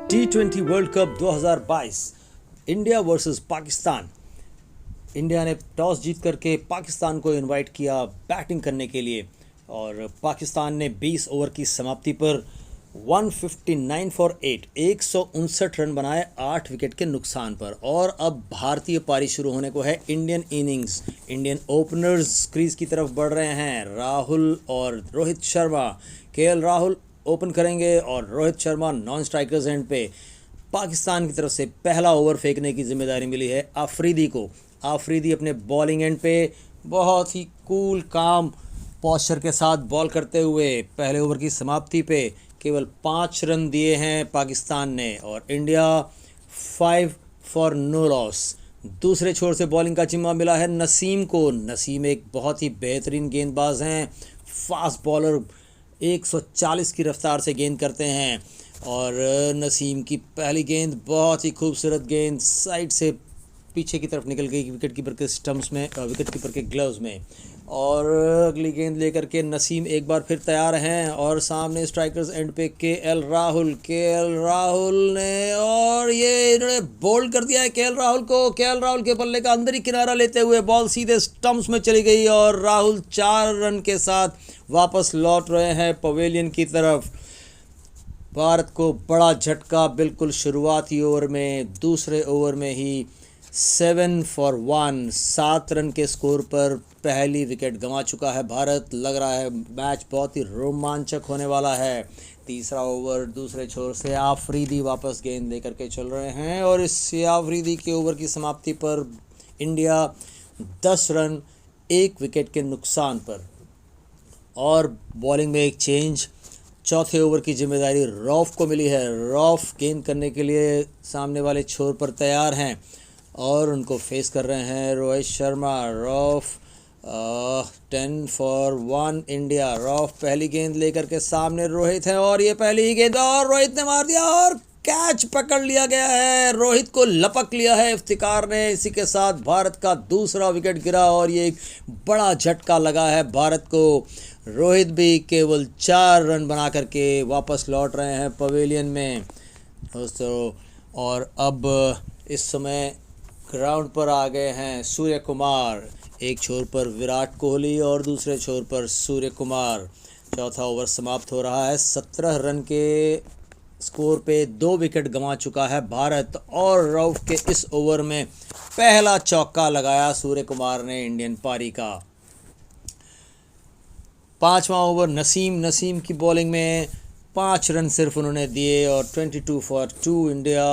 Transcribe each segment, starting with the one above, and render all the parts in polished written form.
T20 world cup 2022 India versus Pakistan. India ने toss जीत करके पाकिस्तान को इनवाइट किया बैटिंग करने के लिए और पाकिस्तान ने 20 ओवर की समाप्ति पर 159 फॉर 8 159 रन बनाए 8 विकेट के नुकसान पर। और अब भारतीय पारी शुरू होने को है। Indian innings, Indian openers crease की तरफ बढ़ रहे हैं। राहुल और रोहित शर्मा, केएल राहुल ओपन करेंगे और Rohit Sharma non strikers and पे। पाकिस्तान की तरफ से पहला ओवर फेंकने की जिम्मेदारी मिली है आफरीदी को। आफरीदी अपने बॉलिंग एंड पे बहुत ही कूल काम पॉस्चर के साथ बॉल करते हुए पहले ओवर की समाप्ति पे केवल 5 रन दिए हैं पाकिस्तान ने और इंडिया 5 फॉर नो लॉस। दूसरे छोर से बॉलिंग का जिम्मा मिला है नसीम को। नसीम एक बहुत ही बेहतरीन गेंदबाज हैं, फास्ट बॉलर, 140 की रफ्तार से गेंद करते हैं। और नसीम की पहली गेंद बहुत ही खूबसूरत गेंद साइड से पीछे की तरफ निकल गई विकेट कीपर के स्टम्प्स में, विकेट कीपर के ग्लव्स में। और अगली गेंद लेकर के नसीम एक बार फिर तैयार हैं और सामने स्ट्राइकर्स एंड पे केएल राहुल ने, और ये इन्होंने बोल्ड कर दिया है केएल राहुल को। केएल राहुल के बल्ले का अंदर ही किनारा लेते हुए बॉल सीधे स्टम्प्स में चली गई और राहुल 4 रन के साथ वापस लौट रहे हैं पवेलियन की तरफ। भारत को बड़ा झटका बिल्कुल शुरुआती ओवर में, दूसरे ओवर में ही 7 फॉर 1 7 रन के स्कोर पर पहली विकेट गंवा चुका है भारत। लग रहा है मैच बहुत ही रोमांचक होने वाला है। तीसरा ओवर दूसरे छोर से आफरीदी वापस गेंद लेकर के चल रहे हैं और इस आफरीदी के ओवर की समाप्ति पर इंडिया 10 रन 1 विकेट के नुकसान पर। और बॉलिंग में एक चेंज, चौथे ओवर की जिम्मेदारी रौफ को मिली है। रौफ गेंद करने के लिए सामने वाले छोर पर तैयार हैं और उनको फेस कर रहे हैं रोहित शर्मा। Rauf 10 for 1 India. रौफ पहली गेंद लेकर के सामने रोहित है और ये पहली ही गेंद और रोहित ने मार दिया और कैच पकड़ लिया गया है। रोहित को लपक लिया है इफ्तिकार ने। इसी के साथ भारत का दूसरा विकेट गिरा और ये एक बड़ा झटका लगा है भारत को। रोहित भी केवल 4 रन बना करके वापस लौट रहे हैं पवेलियन में दोस्तों। और अब इस समय ग्राउंड पर आ गए हैं सूर्य कुमार। एक छोर पर विराट कोहली और दूसरे छोर पर सूर्य कुमार। चौथा ओवर समाप्त हो रहा है। 17 रन के स्कोर पे 2 विकेट गंवा चुका है भारत और रऊफ के इस ओवर में पहला चौका लगाया सूर्य कुमार ने इंडियन पारी का। पांचवा ओवर नसीम की बॉलिंग में 5 रन सिर्फ उन्होंने दिए और 22 फॉर 2 इंडिया।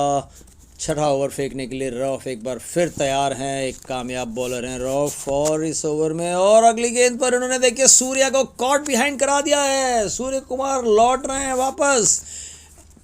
छठा ओवर फेंकने के लिए रऊफ एक बार फिर तैयार हैं। एक कामयाब बॉलर हैं रऊफ और इस ओवर में और अगली गेंद पर उन्होंने देखिए सूर्या को कॉट बिहाइंड करा दिया है। सूर्य कुमार लौट रहे हैं वापस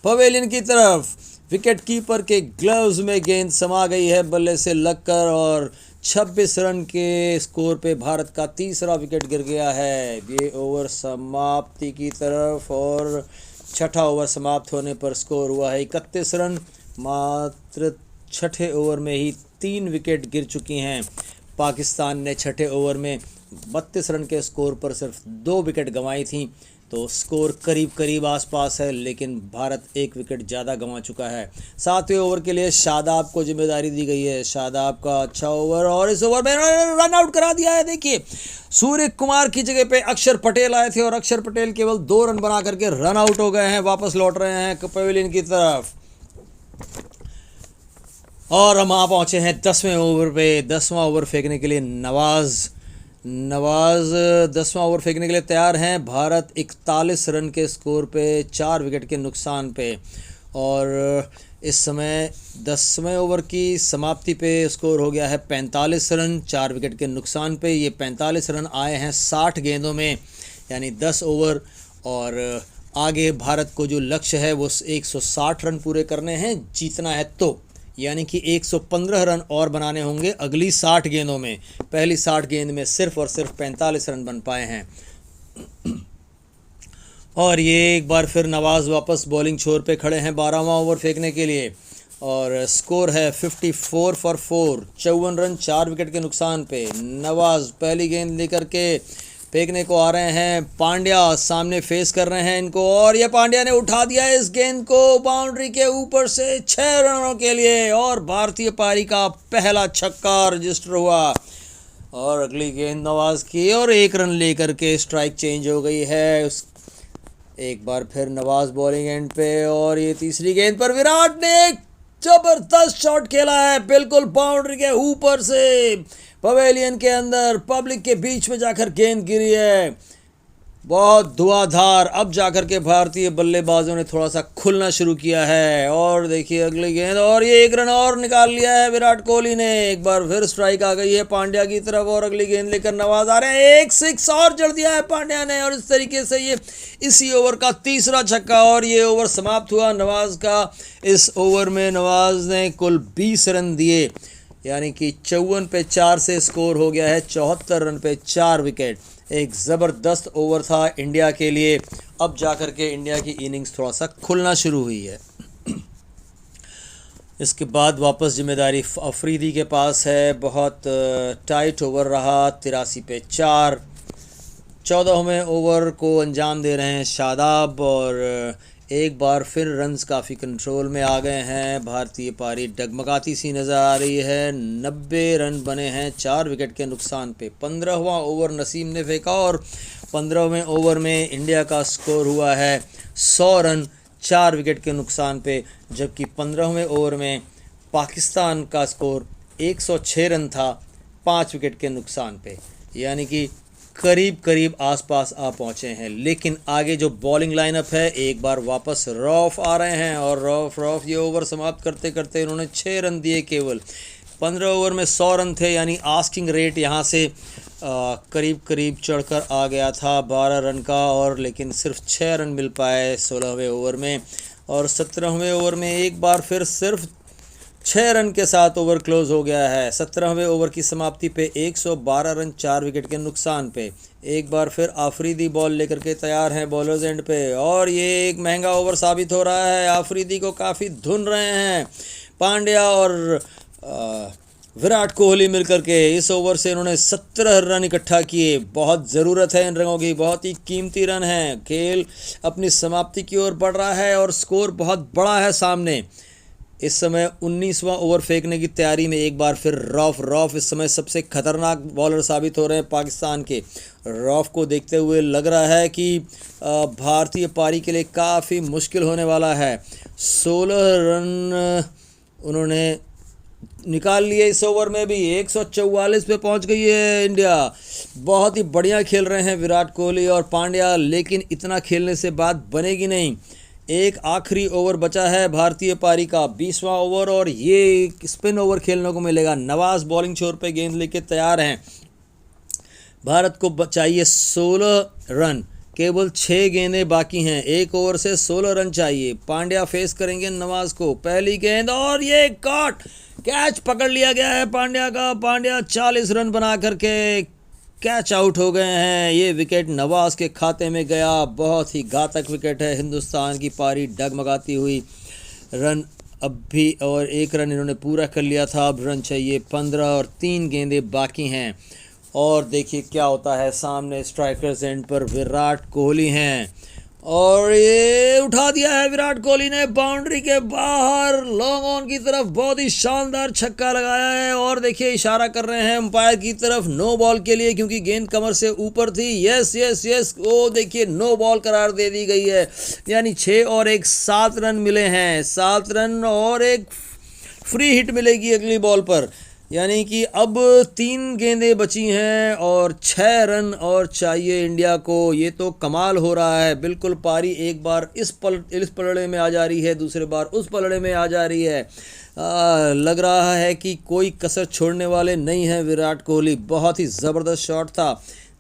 पवेलियन की तरफ। विकेट कीपर के ग्लव्स में गेंद समा गई है बल्ले से लगकर और 26 रन के स्कोर पे भारत का तीसरा विकेट गिर गया है। ये ओवर समाप्ति की तरफ और छठा ओवर समाप्त होने पर स्कोर हुआ है 31 रन। मात्र छठे ओवर में ही 3 विकेट गिर चुकी हैं। पाकिस्तान ने छठे ओवर में 32 रन के स्कोर पर सिर्फ 2 विकेट गंवाई थी, तो स्कोर करीब आसपास है, लेकिन भारत 1 विकेट ज़्यादा गंवा चुका है। 7वें ओवर के लिए शादाब को जिम्मेदारी दी गई है। शादाब का अच्छा ओवर और इस ओवर में रन आउट करा दिया है। देखिए सूर्य कुमार की जगह पे अक्षर पटेल आए थे और अक्षर पटेल केवल 2 रन बना करके रन आउट हो गए हैं। वापस लौट रहे हैं पवेलियन की तरफ और हम आ पहुँचे हैं 10वें ओवर पे। 10वां ओवर फेंकने के लिए नवाज़ 10वां ओवर फेंकने के लिए तैयार हैं। भारत 41 रन के स्कोर पे 4 विकेट के नुकसान पे और इस समय 10वें ओवर की समाप्ति पे स्कोर हो गया है 45 रन 4 विकेट के नुकसान पे। ये 45 रन आए हैं 60 गेंदों में, यानी 10 ओवर। और आगे भारत को जो लक्ष्य है वो 160 रन पूरे करने हैं, जीतना है तो, यानी कि 115 रन और बनाने होंगे अगली 60 गेंदों में। पहली 60 गेंद में सिर्फ और सिर्फ 45 रन बन पाए हैं। और ये एक बार फिर नवाज़ वापस बॉलिंग छोर पे खड़े हैं 12वां ओवर फेंकने के लिए और स्कोर है 54 फॉर 4 54 रन 4 विकेट के नुकसान पे। नवाज़ पहली गेंद लेकर के फेंकने को आ रहे हैं। पांड्या सामने फेस कर रहे हैं इनको, और ये पांड्या ने उठा दिया इस गेंद को बाउंड्री के ऊपर से 6 रनों के लिए, और भारतीय पारी का पहला छक्का रजिस्टर हुआ। और अगली गेंद नवाज की, और 1 रन लेकर के स्ट्राइक चेंज हो गई है। एक बार फिर नवाज बॉलिंग एंड पे, और ये तीसरी गेंद पर विराट ने एक जबरदस्त शॉट खेला है, बिल्कुल बाउंड्री के ऊपर से पवेलियन के अंदर पब्लिक के बीच में जाकर गेंद गिरी है, बहुत धुआंधार। अब जाकर के भारतीय बल्लेबाजों ने थोड़ा सा खुलना शुरू किया है। और देखिए अगली गेंद, और ये 1 रन और निकाल लिया है विराट कोहली ने। एक बार फिर स्ट्राइक आ गई है पांड्या की तरफ, और अगली गेंद लेकर नवाज आ रहे हैं। 1 6 और जड़ दिया है पांड्या ने, और इस तरीके से ये इसी ओवर का तीसरा छक्का, और ये ओवर समाप्त हुआ नवाज का। इस ओवर में नवाज ने कुल 20 रन दिए, यानी कि 54 पे 4 से स्कोर हो गया है 74 रन पे 4 विकेट। एक ज़बरदस्त ओवर था इंडिया के लिए। अब जाकर के इंडिया की इनिंग्स थोड़ा सा खुलना शुरू हुई है। इसके बाद वापस जिम्मेदारी अफरीदी के पास है। बहुत टाइट ओवर रहा, 83 पे 4। 14वें ओवर को अंजाम दे रहे हैं शादाब, और एक बार फिर रन्स काफ़ी कंट्रोल में आ गए हैं। भारतीय पारी डगमगाती सी नज़र आ रही है। 90 रन बने हैं 4 विकेट के नुकसान पे। 15वां ओवर नसीम ने फेंका, और 15वें ओवर में इंडिया का स्कोर हुआ है 100 रन 4 विकेट के नुकसान पे, जबकि 15वें ओवर में पाकिस्तान का स्कोर 106 रन था 5 विकेट के नुकसान पे, यानी कि करीब करीब आसपास आ पहुँचे हैं। लेकिन आगे जो बॉलिंग लाइनअप है, एक बार वापस रौफ आ रहे हैं, और रौफ ये ओवर समाप्त करते करते इन्होंने 6 रन दिए केवल। 15 ओवर में 100 रन थे, यानी आस्किंग रेट यहाँ से करीब करीब चढ़कर आ गया था 12 रन का, और लेकिन सिर्फ 6 रन मिल पाए 16वें ओवर में। और 17वें ओवर में एक बार फिर सिर्फ 6 रन के साथ ओवर क्लोज हो गया है। 17वें ओवर की समाप्ति पे 112 रन 4 विकेट के नुकसान पे। एक बार फिर आफरीदी बॉल लेकर के तैयार हैं बॉलर्स एंड पे, और ये एक महंगा ओवर साबित हो रहा है। आफरीदी को काफ़ी धुन रहे हैं पांड्या और विराट कोहली मिलकर के। इस ओवर से इन्होंने 17 रन इकट्ठा किए। बहुत ज़रूरत है इन रनों की, बहुत ही कीमती रन हैं। खेल अपनी समाप्ति की ओर बढ़ रहा है, और स्कोर बहुत बड़ा है सामने। इस समय 19वां ओवर फेंकने की तैयारी में एक बार फिर रौफ इस समय सबसे खतरनाक बॉलर साबित हो रहे हैं पाकिस्तान के। रौफ को देखते हुए लग रहा है कि भारतीय पारी के लिए काफ़ी मुश्किल होने वाला है। 16 रन उन्होंने निकाल लिए इस ओवर में भी। 144 पे पहुंच गई है इंडिया। बहुत ही बढ़िया खेल रहे हैं विराट कोहली और पांड्या, लेकिन इतना खेलने से बात बनेगी नहीं। एक आखिरी ओवर बचा है भारतीय पारी का, 20वां ओवर, और ये स्पिन ओवर खेलने को मिलेगा। नवाज बॉलिंग छोर पे गेंद लेके तैयार हैं। भारत को चाहिए 16 रन, केवल 6 गेंदें बाकी हैं। एक ओवर से 16 रन चाहिए। पांड्या फेस करेंगे नवाज को। पहली गेंद, और ये कैच पकड़ लिया गया है पांड्या का। पांड्या 40 रन बना करके कैच आउट हो गए हैं। ये विकेट नवाज के खाते में गया। बहुत ही घातक विकेट है। हिंदुस्तान की पारी डगमगाती हुई। रन अब भी, और 1 रन इन्होंने पूरा कर लिया था। अब रन चाहिए 15, और 3 गेंदें बाकी हैं। और देखिए क्या होता है सामने। स्ट्राइकर्स एंड पर विराट कोहली हैं, और ये उठा दिया है विराट कोहली ने बाउंड्री के बाहर लॉन्ग ऑन की तरफ। बहुत ही शानदार छक्का लगाया है, और देखिए इशारा कर रहे हैं अंपायर की तरफ नो बॉल के लिए, क्योंकि गेंद कमर से ऊपर थी। यस यस यस, वो देखिए नो बॉल करार दे दी गई है। यानी 6 और 1 7 रन मिले हैं। 7 रन और एक फ्री हिट मिलेगी अगली बॉल पर। यानी कि अब 3 गेंदें बची हैं और 6 रन और चाहिए इंडिया को। ये तो कमाल हो रहा है। बिल्कुल पारी एक बार इस पलड़े में आ जा रही है, दूसरे बार उस पलड़े में आ जा रही है। लग रहा है कि कोई कसर छोड़ने वाले नहीं हैं विराट कोहली। बहुत ही ज़बरदस्त शॉट था।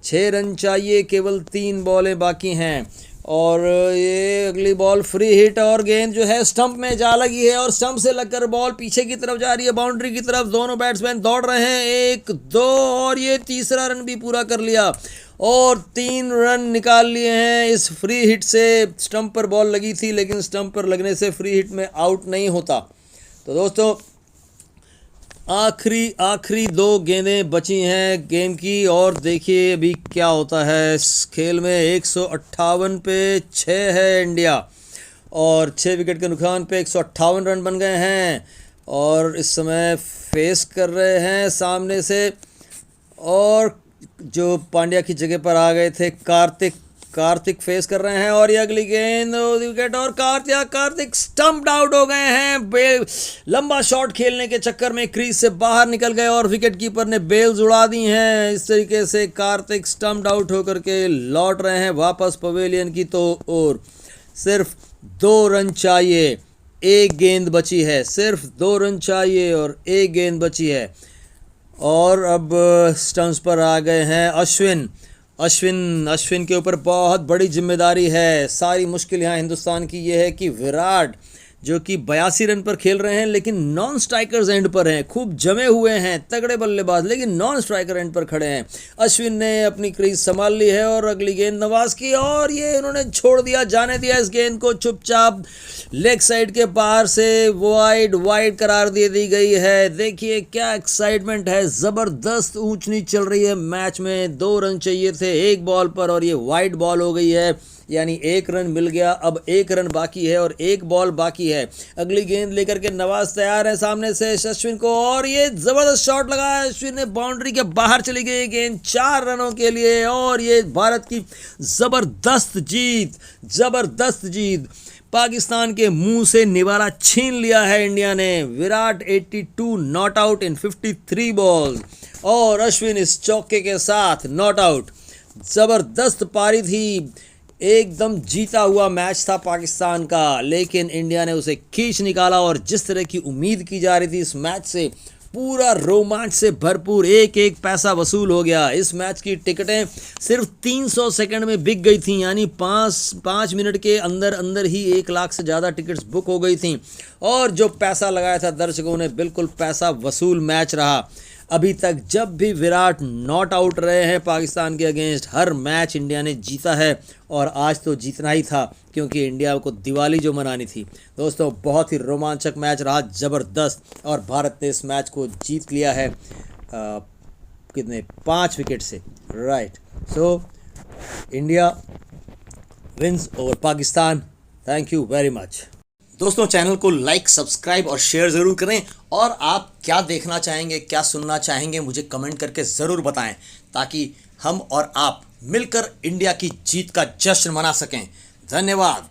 6 रन चाहिए, केवल 3 बॉलें बाकी हैं, और ये अगली बॉल फ्री हिट, और गेंद जो है स्टंप में जा लगी है, और स्टंप से लगकर बॉल पीछे की तरफ जा रही है बाउंड्री की तरफ। दोनों बैट्समैन दौड़ रहे हैं, 1 2, और ये तीसरा रन भी पूरा कर लिया, और 3 रन निकाल लिए हैं इस फ्री हिट से। स्टंप पर बॉल लगी थी, लेकिन स्टंप पर लगने से फ्री हिट में आउट नहीं होता। तो दोस्तों आखिरी आखिरी 2 गेंदें बची हैं गेम की और देखिए अभी क्या होता है इस खेल में। 158 पे 6 है इंडिया और 6 विकेट के नुकसान पे 158 रन बन गए हैं और इस समय फेस कर रहे हैं सामने से और जो पांड्या की जगह पर आ गए थे कार्तिक फेस कर रहे हैं और ये अगली गेंद विकेट और कार्तिक स्टंप्ड आउट हो गए हैं। लंबा शॉट खेलने के चक्कर में क्रीज से बाहर निकल गए और विकेट कीपर ने बेल्स उड़ा दी हैं। इस तरीके से कार्तिक स्टंप्ड आउट होकर के लौट रहे हैं वापस पवेलियन की तो और सिर्फ 2 रन चाहिए, 1 गेंद बची है, सिर्फ 2 रन चाहिए और 1 गेंद बची है और अब स्टंप्स पर आ गए हैं अश्विन के ऊपर बहुत बड़ी जिम्मेदारी है। सारी मुश्किल यहाँ हिंदुस्तान की ये है कि विराट जो कि 82 रन पर खेल रहे हैं लेकिन नॉन स्ट्राइकर्स एंड पर हैं, खूब जमे हुए हैं तगड़े बल्लेबाज लेकिन नॉन स्ट्राइकर एंड पर खड़े हैं। अश्विन ने अपनी क्रीज संभाल ली है और अगली गेंद नवाज की और ये इन्होंने छोड़ दिया, जाने दिया इस गेंद को चुपचाप लेग साइड के बाहर से वाइड करार दी गई है। देखिए क्या एक्साइटमेंट है, ज़बरदस्त ऊंच नीच चल रही है मैच में। 2 रन चाहिए थे 1 बॉल पर और ये वाइड बॉल हो गई है, यानी 1 रन मिल गया। अब 1 रन बाकी है और 1 बॉल बाकी है। अगली गेंद लेकर के नवाज तैयार है सामने से अश्विन को और ये जबरदस्त शॉट लगाया अश्विन ने, बाउंड्री के बाहर चली गई गेंद 4 रनों के लिए और ये भारत की जबरदस्त जीत। पाकिस्तान के मुंह से निवाला छीन लिया है इंडिया ने। Virat 82 not out in 53 balls और अश्विन इस चौके के साथ नॉट आउट। जबरदस्त पारी थी, एकदम जीता हुआ मैच था पाकिस्तान का लेकिन इंडिया ने उसे खींच निकाला और जिस तरह की उम्मीद की जा रही थी इस मैच से, पूरा रोमांच से भरपूर, एक पैसा वसूल हो गया। इस मैच की टिकटें सिर्फ 300 सेकंड में बिक गई थी, यानी 5 मिनट के अंदर ही 1 लाख से ज़्यादा टिकट्स बुक हो गई थी और जो पैसा लगाया था दर्शकों ने बिल्कुल पैसा वसूल मैच रहा। अभी तक जब भी विराट नॉट आउट रहे हैं पाकिस्तान के अगेंस्ट, हर मैच इंडिया ने जीता है और आज तो जीतना ही था क्योंकि इंडिया को दिवाली जो मनानी थी। दोस्तों बहुत ही रोमांचक मैच रहा, ज़बरदस्त, और भारत ने इस मैच को जीत लिया है कितने 5 विकेट से, right. So India wins over Pakistan. Thank you very much. दोस्तों चैनल को लाइक, सब्सक्राइब और शेयर ज़रूर करें और आप क्या देखना चाहेंगे, क्या सुनना चाहेंगे मुझे कमेंट करके ज़रूर बताएं ताकि हम और आप मिलकर इंडिया की जीत का जश्न मना सकें। धन्यवाद।